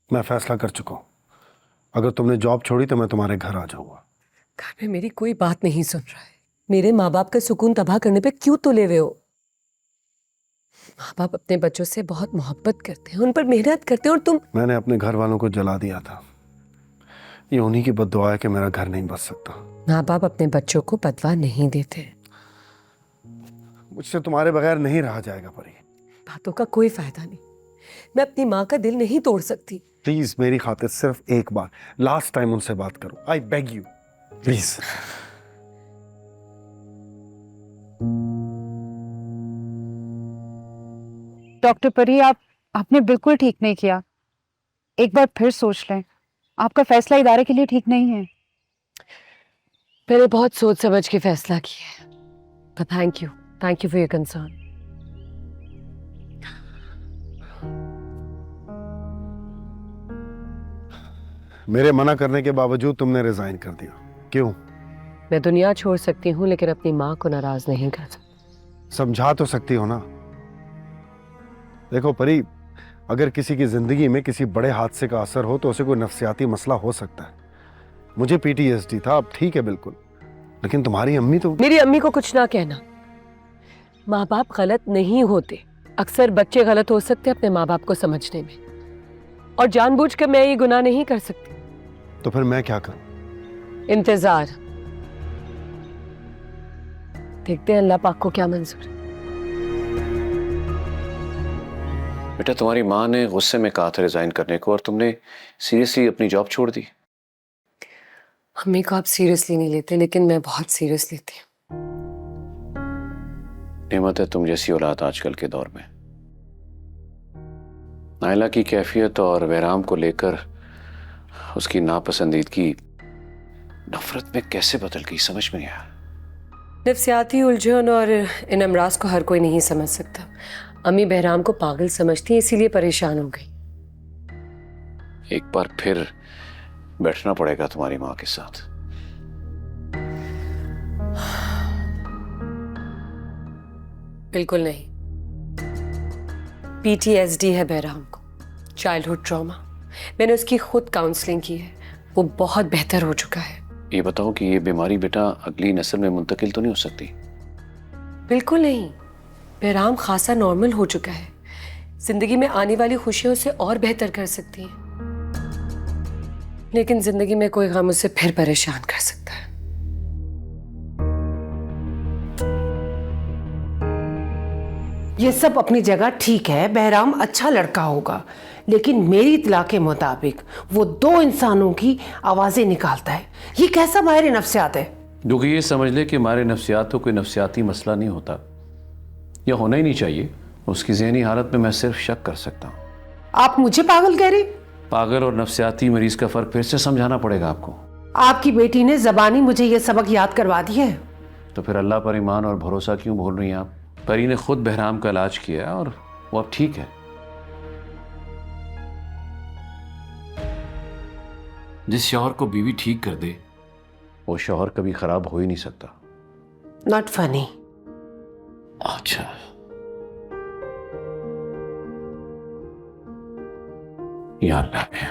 मैं फैसला कर चुका हूँ। अगर तुमने जॉब छोड़ी तो मैं तुम्हारे घर आ जाऊंगा। घर में मेरी कोई बात नहीं सुन रहा है। मेरे माँ बाप का सुकून तबाह करने पे क्यों तुले हुए हो? माँ बाप अपने बच्चों से बहुत मोहब्बत करते हैं, उन पर मेहनत करते हैं, और तुम। मैंने अपने घर वालों को जला दिया था। ये उन्हीं की बद्दुआ है कि मेरा घर नहीं बच सकता। माँ बाप अपने बच्चों को बदवा नहीं देते। मुझसे तुम्हारे बगैर नहीं रहा जाएगा परी। बातों का कोई फायदा नहीं। मैं अपनी माँ का दिल नहीं तोड़ सकती। प्लीज मेरी खातिर सिर्फ एक बार, लास्ट टाइम उनसे बात करो। I beg you, please. Doctor परी, आपने बिल्कुल ठीक नहीं किया। एक बार फिर सोच लें। आपका फैसला इदारे के लिए ठीक नहीं है। मैंने बहुत सोच समझ के फैसला किया है। पर thank you for your concern. मेरे मना करने के बावजूद तुमने रिजाइन कर दिया, क्यों? मैं दुनिया छोड़ सकती हूँ लेकिन अपनी माँ को नाराज नहीं कर सकती। समझा तो सकती हो ना। देखो परी, अगर किसी की जिंदगी में किसी बड़े हादसे का असर हो तो उसे कोई नफ्सियाती मसला हो सकता है। मुझे पीटीएसडी था, अब ठीक है बिल्कुल, लेकिन तुम्हारी अम्मी तो। मेरी अम्मी को कुछ ना कहना। माँ बाप गलत नहीं होते। अक्सर बच्चे गलत हो सकते अपने माँ बाप को समझने में, और जानबूझकर मैं ये गुनाह नहीं कर सकती। तो फिर मैं क्या करूं? इंतजार। देखते हैं अल्लाह पाक को क्या मंजूर है। बेटा, तुम्हारी माँ ने गुस्से में कहा था रिजाइन करने को और तुमने सीरियसली अपनी जॉब छोड़ दी। अम्मी को आप सीरियसली नहीं लेते, लेकिन मैं बहुत सीरियस लेती हूँ। नेमत है तुम जैसी औलाद आजकल के दौर में। नायला की कैफियत और बहराम को लेकर उसकी नापसंदीदगी नफरत में कैसे बदल गई, समझ में नहीं आया। नफ्सियाती उलझन और इन अमराज को हर कोई नहीं समझ सकता। अम्मी बहराम को पागल समझती है, इसीलिए परेशान हो गई। एक बार फिर बैठना पड़ेगा तुम्हारी माँ के साथ। बिल्कुल नहीं। पीटीएसडी है बहराम को, चाइल्डहुड ट्रॉमा। मैंने उसकी खुद काउंसलिंग की है, वो बहुत बेहतर हो चुका है। ये बताओ कि ये बीमारी बेटा अगली नस्ल में मुंतकिल तो नहीं हो सकती? बिल्कुल नहीं। बहराम खासा नॉर्मल हो चुका है। जिंदगी में आने वाली खुशियां उसे और बेहतर कर सकती हैं, लेकिन जिंदगी में कोई गम उसे फिर परेशान कर सकता है। ये सब अपनी जगह ठीक है, बहराम अच्छा लड़का होगा, लेकिन मेरी इत्तला के मुताबिक वो दो इंसानों की आवाजें निकालता है। ये कैसा माहिर नफ्सियात है? जो कि ये समझ ले कि हमारे नफ्सियात तो कोई नफ्सियाती मसला नहीं होता, या होना ही नहीं चाहिए। उसकी ज़हनी हालत में मैं सिर्फ शक कर सकता हूँ। आप मुझे पागल कह रहे? पागल और नफ्सियाती मरीज का फर्क फिर से समझाना पड़ेगा आपको। आपकी बेटी ने ज़बानी मुझे ये सबक याद करवा दिया है। तो फिर अल्लाह पर ईमान और भरोसा क्यों भूल रही हैं आप? परी ने खुद बहराम का इलाज किया है और वो अब ठीक है। जिस शौहर को बीवी ठीक कर दे वो शौहर कभी खराब हो ही नहीं सकता। Not funny. अच्छा, या अल्लाह है।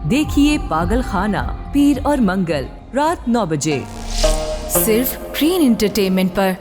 देखिए पागल खाना पीर और मंगल रात 9 बजे सिर्फ ग्रीन एंटरटेनमेंट पर।